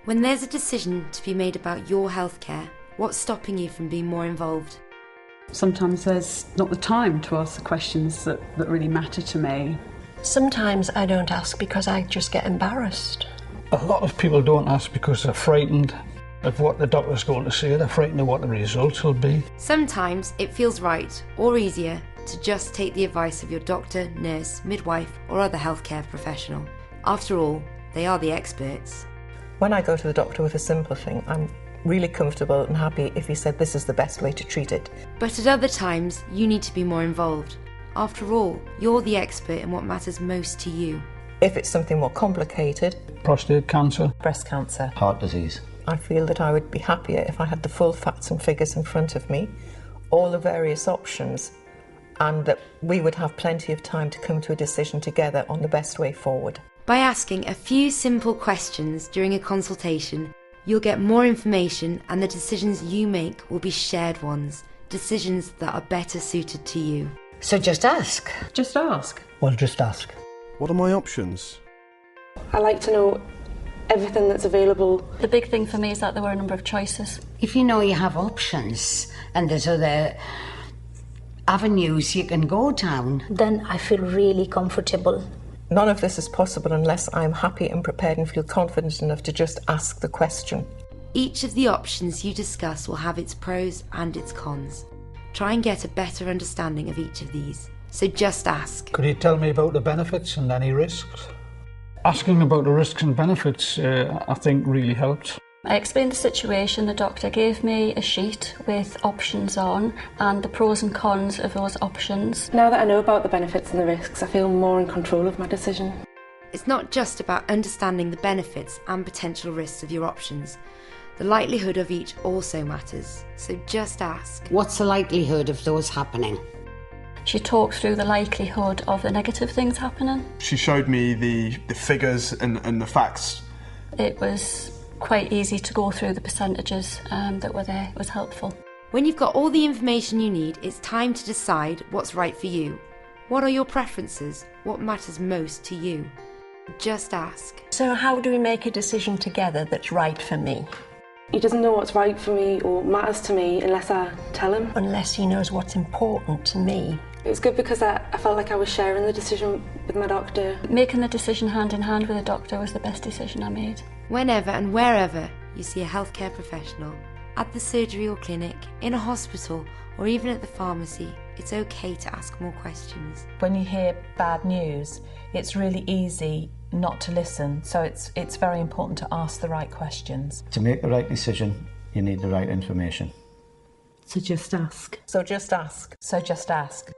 When there's a decision to be made about your healthcare, what's stopping you from being more involved? Sometimes there's not the time to ask the questions that really matter to me. Sometimes I don't ask because I just get embarrassed. A lot of people don't ask because they're frightened of what the doctor's going to say. They're frightened of what the results will be. Sometimes it feels right or easier to just take the advice of your doctor, nurse, midwife or other healthcare professional. After all, they are the experts. When I go to the doctor with a simple thing, I'm really comfortable and happy if he said this is the best way to treat it. But at other times, you need to be more involved. After all, you're the expert in what matters most to you. If it's something more complicated, Prostate cancer, breast cancer, heart disease, I feel that I would be happier if I had the full facts and figures in front of me, all the various options, and that we would have plenty of time to come to a decision together on the best way forward. By asking a few simple questions during a consultation, you'll get more information and the decisions you make will be shared ones, decisions that are better suited to you. So just ask. Just ask. well, just ask. What are my options? I like to know everything that's available. The big thing for me is that there were a number of choices. If you know you have options and there's other avenues you can go down, then I feel really comfortable. None of this is possible unless I'm happy and prepared and feel confident enough to just ask the question. Each of the options you discuss will have its pros and its cons. Try and get a better understanding of each of these. So just ask. Could you tell me about the benefits and any risks? Asking about the risks and benefits, I think, really helped. I explained the situation. The doctor gave me a sheet with options on and the pros and cons of those options. Now that I know about the benefits and the risks, I feel more in control of my decision. It's not just about understanding the benefits and potential risks of your options. The likelihood of each also matters, so just ask. what's the likelihood of those happening? She talked through the likelihood of the negative things happening. She showed me the figures and the facts. It was quite easy to go through the percentages that were there. It was helpful. When you've got all the information you need, it's time to decide what's right for you. What are your preferences? What matters most to you? Just ask. So how do we make a decision together that's right for me? He doesn't know what's right for me or matters to me unless I tell him. Unless he knows what's important to me. It was good because I felt like I was sharing the decision with my doctor. Making the decision hand in hand with a doctor was the best decision I made. Whenever and wherever you see a healthcare professional, at the surgery or clinic, in a hospital, or even at the pharmacy, it's okay to ask more questions. When you hear bad news, it's really easy not to listen, so it's very important to ask the right questions. To make the right decision, you need the right information. So just ask. So just ask. So just ask.